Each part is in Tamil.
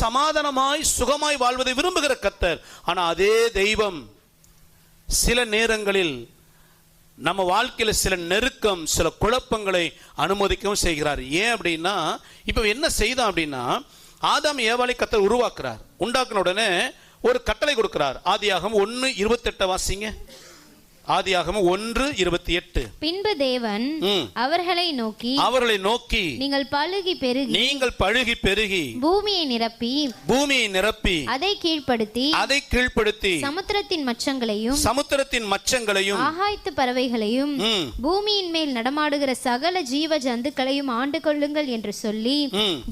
சமாதானமாய் சுகமாய் வாழ்வதை விரும்புகிற கர்த்தர். ஆனா அதே தெய்வம் சில நேரங்களில் நம்ம வாழ்க்கையில சில நெருக்கம், சில குழப்பங்களை அனுமதிக்கவும் செய்கிறார். ஏன் அப்படின்னா, இப்ப என்ன செய்தான் அப்படின்னா, ஆதாம் ஏவாளை கர்த்தர் உருவாக்குறார். உண்டாக்குன உடனே ஒரு கட்டளை கொடுக்கிறார். ஆதியாகமம் 1:28 வாசிங்க. ஆதியாகமம் 1:28. பின்பு தேவன் அவர்களை நோக்கி நீங்கள் பழுகி பெருகி பூமியை நிரப்பி அதை கீழ்ப்படுத்தி சமுத்திரத்தின் மச்சங்களையும் ஆகாயத்து பறவைகளையும் பூமியின் மேல் நடமாடுகிற சகல ஜீவ ஜந்துக்களையும் ஆண்டு கொள்ளுங்கள் என்று சொல்லி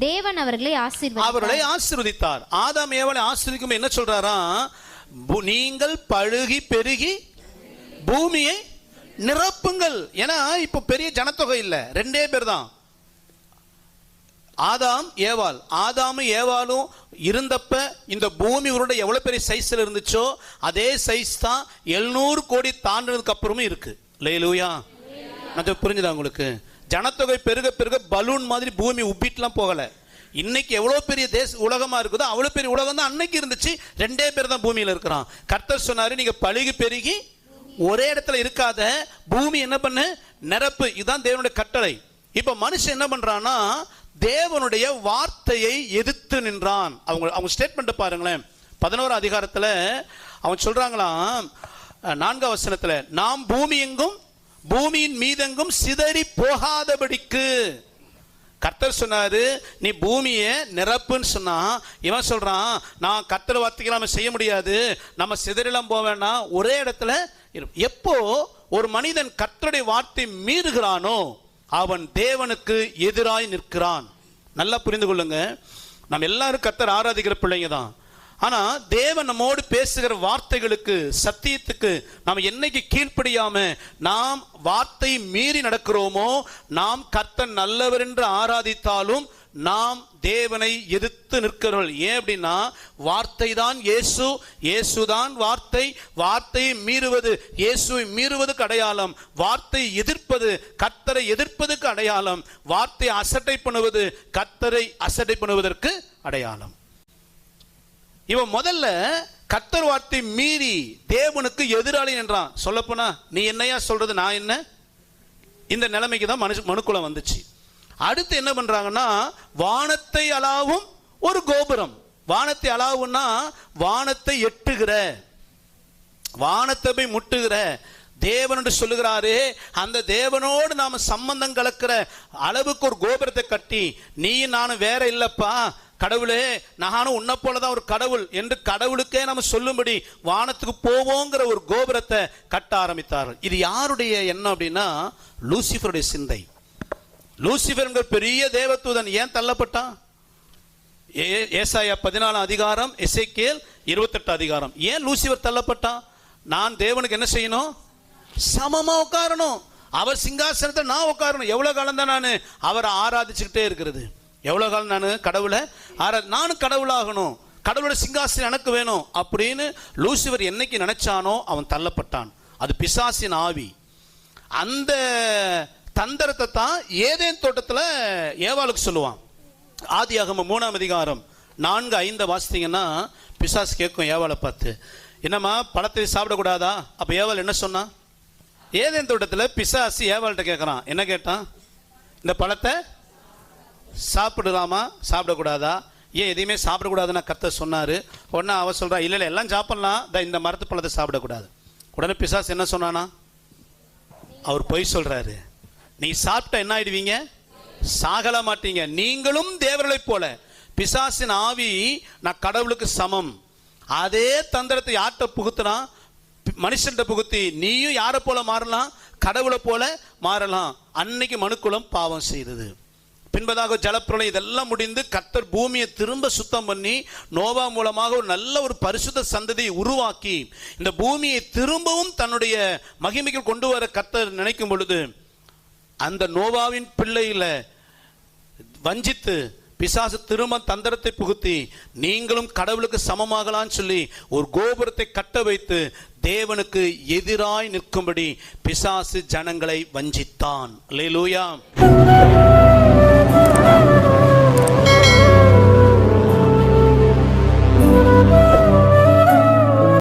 தேவன் அவர்களை ஆசீர்வதித்தார். ஆதாம் ஏவாளை ஆசீர்வதிக்கும் என்ன சொல்றாரா? நீங்கள் பழுகி பெருகி பூமியை நிரப்புங்கள். ஏன்னா இப்ப பெரிய ஜனத்தொகை இல்ல, 2 பேர் தான், ஆதாம் ஏவாள். ஆதாமும் ஏவாளும் இருந்தப்ப இந்த பூமி உருண்டை எவ்வளவு பெரிய சைஸ்ல இருந்துச்சோ அதே சைஸ் தான் 700 கோடி தாண்டினதுக்கு அப்புறமும் இருக்கு. அல்லேலூயா. அது புரிஞ்சுதா உங்களுக்கு? ஜனத்தொகை பெருக பெருக பலூன் மாதிரி பூமி உப்பிட்டுலாம் போகல. இன்னைக்கு எவ்வளவு பெரிய உலகமா இருக்குதோ அவ்வளவு பெரிய உலகம் தான் அன்னைக்கு இருந்துச்சு. 2 பேர் தான் பூமியில இருக்கிறான். கர்த்தர் சொன்னாரு, நீங்க பழுகி பெருகி ஒரே இடத்துல இருக்காத, பூமி என்ன பண்ணு, நிரப்பு. இதுதான் தேவனுடைய கட்டளை. இப்ப மனுஷன் என்ன பண்றான்னா, தேவனுடைய வார்த்தையை எதிர்த்து நின்றான். அவங்க ஸ்டேட்மெண்ட் பாருங்களேன். 11 அதிகாரத்துல அவன் சொல்றாங்களாம், 4 வசனத்துல, நாம் பூமி எங்கும் பூமியின் மீதெங்கும் சிதறி போகாதபடிக்கு. கர்த்தர் சொன்னாரு, நீ பூமியை நிரப்புன்னு சொன்னா, இவன் சொல்றான், நான் கர்த்தர் வார்த்தைக்கு நம்ம செய்ய முடியாது, நம்ம சிதறலாம் போவேன்னா ஒரே இடத்துல. எப்போ ஒரு மனிதன் கர்த்தருடைய வார்த்தை மீறுகிறானோ அவன் தேவனுக்கு எதிராய் நிற்கிறான். நல்லா புரிந்து கொள்ளுங்க. நம்ம எல்லாரும் கர்த்தர் ஆராதிக்கிற பிள்ளைங்க தான். ஆனா தேவன் நம்மோடு பேசுகிற வார்த்தைகளுக்கு, சத்தியத்துக்கு நாம் என்னைக்கு கீழ்ப்படியாம நாம் வார்த்தை மீறி நடக்கிறோமோ, நாம் கர்த்தர் நல்லவர் என்று ஆராதித்தாலும் நாம் தேவனை எதிர்த்து நிற்கிறவர்கள். ஏன் அப்படின்னா, வார்த்தை தான் இயேசு, இயேசுதான் வார்த்தை. வார்த்தையை மீறுவது இயேசுவை மீறுவதற்கு அடையாளம். வார்த்தை எதிர்ப்பது கர்த்தரை எதிர்ப்பதற்கு அடையாளம். வார்த்தை அசட்டை பண்ணுவது கர்த்தரை அசட்டை பண்ணுவதற்கு அடையாளம். இவன் முதல்ல கர்த்தர் வார்த்தை மீறி தேவனுக்கு எதிராளி என்றான். சொல்லப்போனா, நீ என்னையா சொல்றது, நான் என்ன? இந்த நிலைமைக்கு தான் மனுக்குலம் வந்துச்சு. அடுத்து என்ன பண்றாங்கன்னா, வானத்தை அளாவும் ஒரு கோபுரம். வானத்தை அளாவுன்னா வானத்தை எட்டுகிற, வானத்தை போய் முட்டுகிற தேவன் சொல்லுகிறாரே, அந்த தேவனோடு நாம சம்பந்தம் கலக்கிற அளவுக்கு ஒரு கோபுரத்தை கட்டி, நீ நானும் வேற இல்லப்பா, கடவுளே நானும் உன்னை போலதான் ஒரு கடவுள் என்று கடவுளுக்கே நம்ம சொல்லும்படி வானத்துக்கு போவோங்கிற ஒரு கோபுரத்தை கட்ட ஆரம்பித்தார்கள். இது யாருடைய எண்ணம் அப்படின்னா, லூசிஃபருடைய சிந்தை. லூசிஃபர் பெரிய தேவதூதன் ஏன் தள்ளப்பட்டான்? ஏசாயா 14 அதிகாரம், எசேக்கியேல் 28 அதிகாரம். ஏன் லூசிஃபர் தள்ளப்பட்டான்? நான் தேவனுக்கு என்ன செய்யணும்? சமமா உட்காரணும். அவர் சிங்காசனத்தை நான் உட்காரணும். எவ்வளவு காலம் தான் நான் அவரை ஆராதிச்சுக்கிட்டே இருக்கிறது? எவ்வளவு காலம் நான் கடவுளை நானும் கடவுளாகணும், கடவுளோட சிங்காசனம் எனக்கு வேணும் அப்படின்னு லூசிஃபர் என்னைக்கு நினைச்சானோ அவன் தள்ளப்பட்டான். அது பிசாசின் ஆவி. அந்த தந்திரத்தை தான் ஏதேன் தோட்டத்துல ஏவாளுக்கு சொல்லுவான். ஆதியாகமம் 3 அதிகாரம் 4-5 வாசித்தீங்கன்னா, பிசாசு கேட்கும் ஏவாளை பார்த்து, என்னம்மா பழத்தை சாப்பிடக்கூடாதா? அப்ப ஏவாள் என்ன சொன்னா? ஏதேன் தோட்டத்துல பிசாசு ஏவாள்கிட்ட கேட்கறான். என்ன கேட்டான்? இந்த பழத்தை சாப்பிடலாமா சாப்பிடக்கூடாதா? ஏன் எதையுமே சாப்பிடக்கூடாதுன்னா கர்த்தர் சொன்னாரு. உடனே அவ சொல்றா, இல்ல இல்ல எல்லாம் சாப்பிடலாம், இந்த மரத்து பழத்தை சாப்பிடக்கூடாது. உடனே பிசாசு என்ன சொன்னானா? அவர் பொய் சொல்றாரு. நீ சாப்பிட்டா என்ன ஆயிடுவீங்க? சாகல மாட்டீங்க. நீங்களும் தேவர்களை போல. பிசாசின் ஆவி நான் கடவுளுக்கு சமம். அதே தந்திரத்தை யார்கிட்ட புகுத்தினா? மனுஷன் புகுத்தி நீயும் யாரை போல மாறலாம்? கடவுளை போல மாறலாம். அன்னைக்கு மனுக்குலம் பாவம் செய்தது. பின்பதாக ஜலப்பிரளயம் இதெல்லாம் முடிந்து கர்த்தர் பூமியை திரும்ப சுத்தம் பண்ணி நோவா மூலமாக ஒரு நல்ல ஒரு பரிசுத்த சந்ததியை உருவாக்கி இந்த பூமியை திரும்பவும் தன்னுடைய மகிமைக்கு கொண்டு வர கர்த்தர் நினைக்கும் பொழுது, அந்த நோவாவின் பிள்ளைகளை வஞ்சித்து பிசாசு திரும்ப தந்திரத்தை புகுத்தி நீங்களும் கடவுளுக்கு சமமாகலான்னு சொல்லி ஒரு கோபுரத்தை கட்ட வைத்து தேவனுக்கு எதிராய் நிற்கும்படி பிசாசு ஜனங்களை வஞ்சித்தான். அல்லேலூயா.